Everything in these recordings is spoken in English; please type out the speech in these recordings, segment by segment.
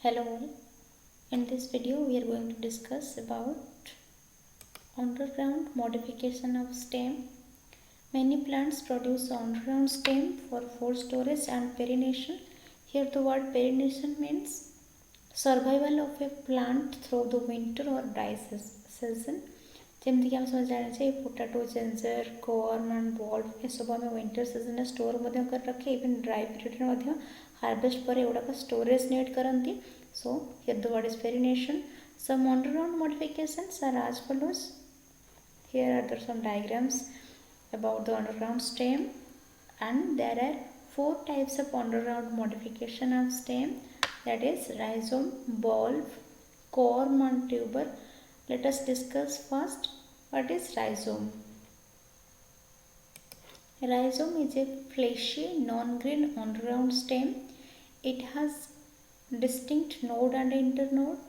Hello all. In this video we are going to discuss about underground modification of stem. Many plants produce underground stem for food storage and pollination. Here the word pollination means survival of a plant through the winter or dry season. ଯେମିତି कि ଆମେ ସବୁ ଜାଣିଛେ potato ginger corn and bulb ये सब आम winter season store कर रखे इवन ड्राई पीरियड हार्वेस्ट पर एगुड़ाक स्टोरेज नीड करती. So here the word is pollination. Some underground modifications are as follows. Here are there some diagrams about the underground stem, and there are 4 types of underground modification of stem, that is rhizome, bulb, corm and tuber. Let us discuss first what is rhizome. Rhizome is a fleshy non-green underground stem. It has distinct node and internode.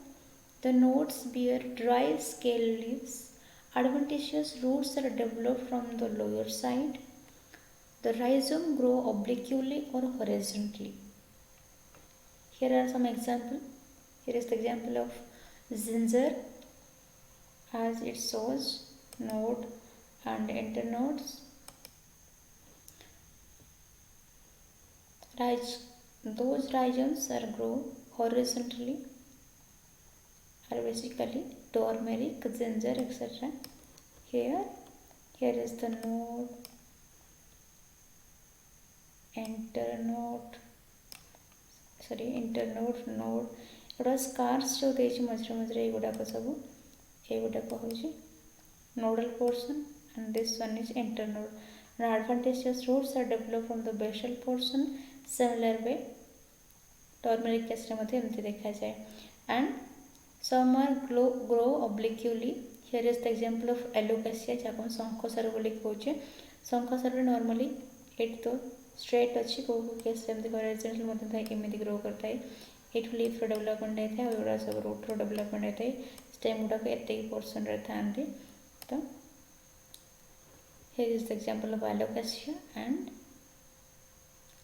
The nodes bear dry scale leaves. Adventitious roots are developed from the lower side. The rhizome grow obliquely or horizontally. Here are some examples. Here is the example of ginger, as it shows node and internodes. Those rhizomes are grow horizontally are basically turmeric, ginger, etc. Here is the node, internode, node. एगुड़ा scars जो देछि मझरे मझरे एगुड़ाक सब एगुड़ाक होछि nodal portion, and this one is internode. And adventitious roots are developed from the basal portion. Similar way turmeric case रे मध्ये एमती देखा जाए. And some are grow obliquely. Here is the example of alocasia जहाँ शंखसर बोली कहूचे. शंखसर normally eight तो straight अच्छी को केस एमती हॉरिजॉन्टल मध्ये था एमती ग्रो करता है. एट लीफ रो डेवलपमेंट होता है और सब रूट रो डेवलपमेंट होता है. स्टेम गुड़ाक एते पोर्शन रे थांती. तो here is the example of alocasia and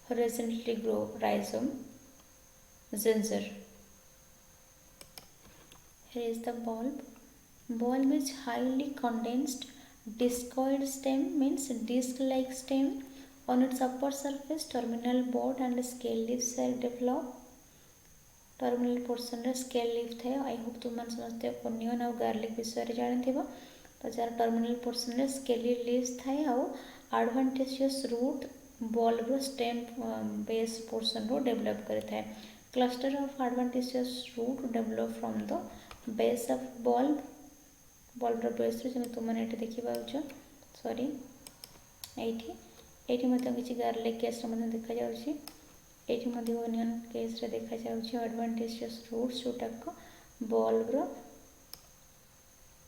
horizontally grow rhizome, ginger. Here is the bulb. Bulb is highly condensed discoid stem, means disc-like stem. On its upper surface, terminal bud and scale leaves are developed. Terminal portion रे scale leaf थे. I hope तुम मन समझते onion और garlic विषय रे जाने थे. तो जार टर्मिनल पोर्शन रे स्केली लीव्स थाए आउ एडवांटेजियस रूट बल्ब रो स्टेम बेस पोर्शन रो डेवलप करे थाए. Cluster of advantageous root develop from the base of bulb रो बेस रे जेमे तुम माने एटे देखि पाउछ. सॉरी एठी मते किछि गार्लिक केस रे मते देखा जाउछि. एठी मते ओनियन केस रे देखा जाउछि एडवांटेजियस रूट्स जोटाक बल्ब रो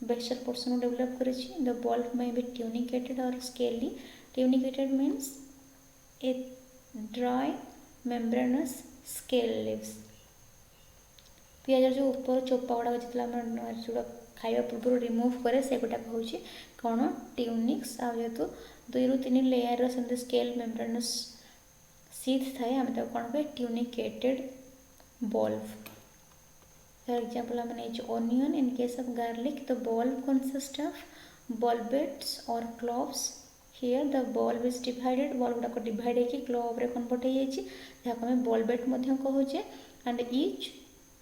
basal portion develop करिछि. The bulb may be tunicated or scaly. Tunicated means a dry membranous scale leaves. पियाज जो ऊपर चोपा गुड़ा जितला जोड़ा खाइबा पूर्व रिमूव करे से गोटा कहूछि कौन ट्यूनिक्स. आ जेतु 2 ରୁ 3 लेयर सेमते स्केल मेम्ब्रेनस शीथ थाए आमे ताको कोन कहे tunicated bulb. For example, I mean onion. In case of garlic, the bulb consists of bulbets or cloves. Here the bulb is divided. Bulb गुड़ा को divide है कि clove रे convert है जी. जहाँ को हमें bulbet मध्यम कहूचे. And each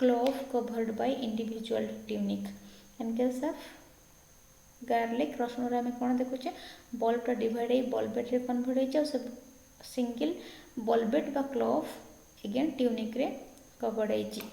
clove covered by individual tunic. In case of garlic, रसुन रे हमें कौन देखुचे bulb टा divide है bulbet रे convert है जी. सब single bulbet बा clove again tunic रे covered है जी.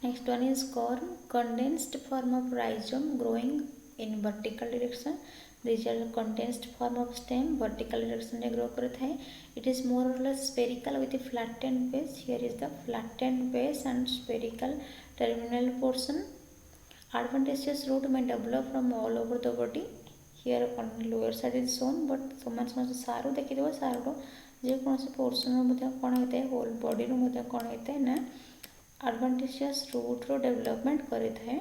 Next one is corm, condensed form of rhizome growing in vertical direction. These are condensed form of stem, vertical direction grow करता है. It is more or less spherical with a flattened base. Here is the flattened base and spherical terminal portion. Adventitious root may develop from all over the body. Here on lower side is shown, but समान सारू देखी देव सारू जे कौन से portion मध्ये कौन होता है होल बॉडी रो मध्ये कौन होता है ना adventitious root रो डेवलपमेंट करे थाए.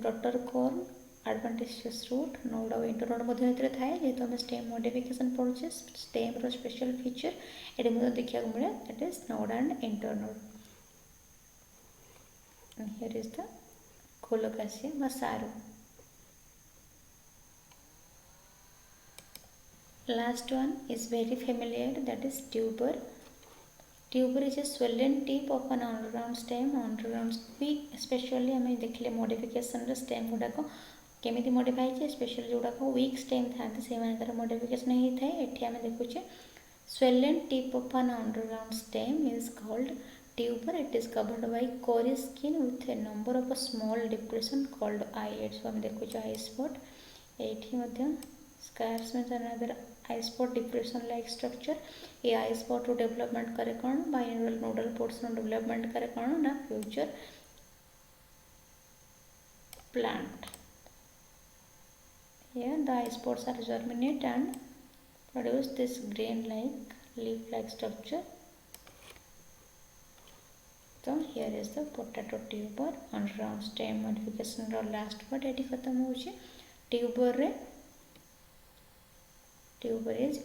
Daughter corn adventitious root node और internode मध्य भितर थाए जेहेतु आम स्टेम मॉडिफिकेशन पढ़ुचे स्टेम रो स्पेशल फीचर ये मध्य देखा मिले that is node and internode and here is the colocasia বা Saroo last one is very familiar that is tuber tuber is a swollen tip of an underground stem especially आम देखले modification रो stem गुड़ाक केमिति modify है special जोड़ाक week stem था से modification होता है ये आम देखुचे swollen tip of an underground stem is called tuber. It is covered by cory skin with a number of a small depression called eyelets. So आम देखुचे eye spot एठी मध्य scars में another eye spot depression like structure ये eye spot रो development करे कौन binaural nodal portion development करे कौन ना future plant. Here the eye spots are germinate and produce this grain like leaf like structure. So here is the potato tuber underground stem modification row last part eighty खत्म होउची tuber रे tuber is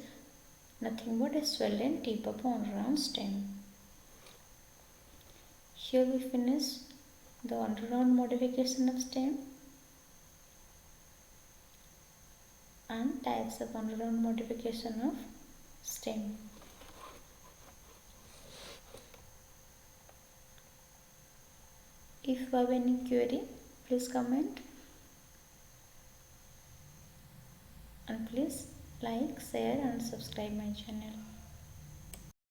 nothing but a swollen tip of underground stem. Here we finish the underground modification of stem and types of underground modification of stem. If you have any query, please comment and please like, share and subscribe my channel.